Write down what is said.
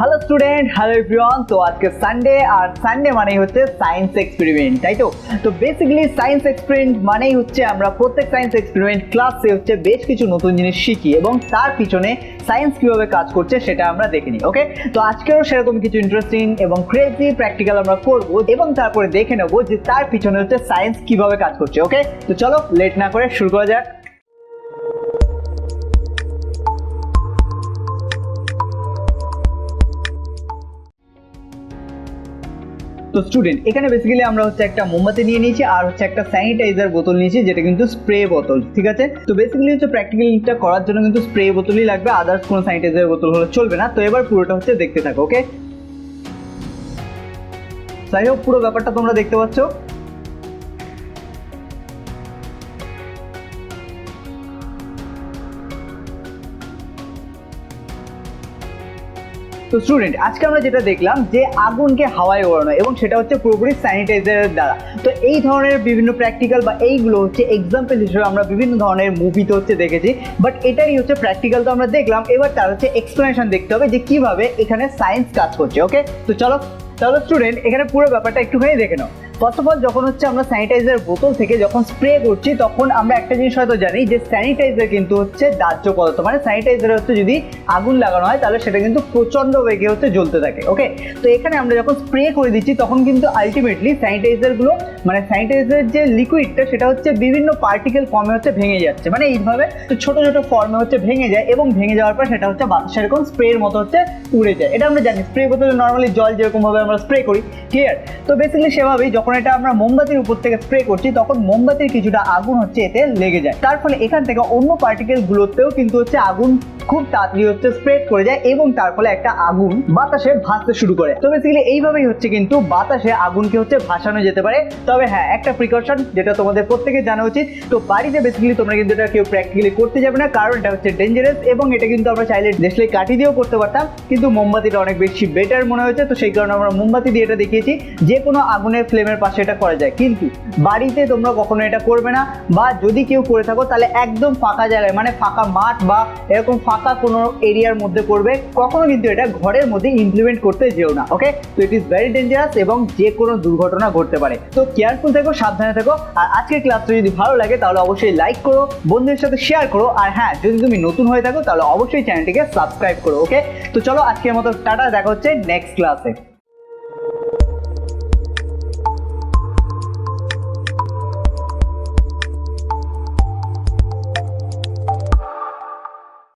Hello student, hello everyone. তো আজকে Sunday, আর Sunday মানেই হচ্ছে সায়েন্স এক্সপেরিমেন্ট, তাই তো? তো বেসিক্যালি সায়েন্স এক্সপেরিমেন্ট মানেই হচ্ছে আমরা প্রত্যেক সায়েন্স এক্সপেরিমেন্ট ক্লাসে হচ্ছে বেশ কিছু নতুন জিনিস শিখি এবং তার পিছনে সায়েন্স কিভাবে কাজ করছে সেটা আমরা দেখে নিই। ওকে, তো আজকেও সেরকম কিছু ইন্টারেস্টিং এবং ক্রেজি প্র্যাকটিক্যাল আমরা করব এবং তারপরে দেখে নেবো যে তার পিছনে হচ্ছে সায়েন্স কিভাবে কাজ করছে। ওকে, তো চলো লেট না করে শুরু করা যাক। তো স্টুডেন্ট, এখানে বেসিক্যালি আমরা হচ্ছে একটা মোমবাতি নিয়ে নিয়েছি আর হচ্ছে একটা স্যানিটাইজার বোতল নিয়েছি, যেটা কিন্তু স্প্রে বোতল, ঠিক আছে? তো বেসিক্যালি হচ্ছে প্র্যাকটিক্যালটা করার জন্য কিন্তু স্প্রে বোতলই লাগবে, আদার্স কোনো স্যানিটাইজার বোতল হলে চলবে না। তো এবার পুরোটা হচ্ছে দেখতে থাকো। ওকে, যাই হোক, পুরো ব্যাপারটা তোমরা দেখতে পাচ্ছ। তো স্টুডেন্ট, আজকে আমরা যেটা দেখলাম যে আগুনকে হাওয়ায় ওড়ানো, এবং সেটা হচ্ছে পুরোপুরি স্যানিটাইজারের দ্বারা। তো এই ধরনের বিভিন্ন প্র্যাকটিক্যাল বা এইগুলো হচ্ছে এক্সাম্পল হিসেবে আমরা বিভিন্ন ধরনের মুভিতে হচ্ছে দেখেছি, বাট এটারই হচ্ছে প্র্যাকটিক্যাল তো আমরা দেখলাম। এবার তার হচ্ছে এক্সপ্লেনেশন দেখতে হবে যে কিভাবে এখানে সায়েন্স কাজ করছে। ওকে, তো চলো তাহলে স্টুডেন্ট এখানে পুরো ব্যাপারটা একটুখানি দেখে নাও। ফার্স্ট অফ অল, যখন হচ্ছে আমরা স্যানিটাইজার বোতল থেকে যখন স্প্রে করছি, তখন আমরা একটা জিনিস হয়তো জানি যে স্যানিটাইজার কিন্তু হচ্ছে দাহ্য পদার্থ, মানে স্যানিটাইজার হচ্ছে যদি আগুন লাগানো হয় তাহলে সেটা কিন্তু প্রচন্ড বেগে হচ্ছে জ্বলতে থাকে। ওকে, তো এখানে আমরা যখন স্প্রে করে দিচ্ছি তখন কিন্তু আলটিমেটলি স্যানিটাইজারগুলো, মানে স্যানিটাইজারের যে লিকুইডটা সেটা হচ্ছে বিভিন্ন পার্টিকেল ফর্মে হচ্ছে ভেঙে যাচ্ছে, মানে এইভাবে ছোট ছোট ফর্মে হচ্ছে ভেঙে যায়, এবং ভেঙে যাওয়ার পর সেটা হচ্ছে বাতাসে এরকম স্প্রের মতো হচ্ছে উড়ে যায়। এটা আমরা জানি, স্প্রে বোতলে নর্মালি জল যেরকম ভাবে আমরা স্প্রে করি, ক্লিয়ার? তো বেসিক্যালি সেভাবেই যখন এটা আমরা মোমবাতির উপর থেকে স্প্রে করছি তখন মোমবাতির কিছুটা আগুন হচ্ছে এতে লেগে যায়, তার ফলে এখান থেকে অন্য পার্টিকেল গুলোতেও কিন্তু হচ্ছে আগুন খুব তাড়াতাড়ি হচ্ছে স্প্রেড করে যায়, এবং তার ফলে একটা আগুন বাতাসে ভাসতে শুরু করে। তো বেসিক্যালি এইভাবেই হচ্ছে কিন্তু বাতাসে আগুনকে হচ্ছে ভাসানো যেতে পারে। তবে হ্যাঁ, একটা প্রিকশন যেটা তোমাদের প্রত্যেকের জানা উচিত, তো বাড়িতে বেসিক্যালি তোমরা কিন্তু এটা কেউ প্র্যাকটিক্যালি করতে যাবে না, কারণ এটা হচ্ছে ডেঞ্জারাস, এবং এটা কিন্তু আমরা চাইলে দেশলাই কাঠি দিয়েও করতে পারতাম, কিন্তু মোমবাতিটা অনেক বেশি বেটার মনে হয়েছে, তো সেই কারণে আমরা মোমবাতি দিয়ে এটা দেখিয়েছি। যে কোনো আগুনের ফ্লেমের পাশে এটা করা যায়, কিন্তু বাড়িতে তোমরা কখনো এটা করবে না, বা যদি কেউ করে থাকো তাহলে একদম ফাঁকা জায়গায়, মানে ফাঁকা মাঠ বা এরকম ফাঁকা কোনো এরিয়ার মধ্যে করবে। কখনো কিন্তু এটা ঘরের মধ্যে ইমপ্লিমেন্ট করতে যেও না। ওকে, তো ইট ইজ ভেরি ডেঞ্জারাস এবং যে কোনো দুর্ঘটনা ঘটতে পারে। তো কেয়ারফুল থেকো, সাবধানে থেকো। আর আজকের ক্লাসটা যদি ভালো লাগে তাহলে অবশ্যই লাইক করো, বন্ধুদের সাথে শেয়ার করো, আর হ্যাঁ, যদি তুমি নতুন হয়ে থাকো তাহলে অবশ্যই চ্যানেলটিকে সাবস্ক্রাইব করো। ওকে, তো চলো আজকের মতো টাটা, দেখা হচ্ছে নেক্সট ক্লাসে।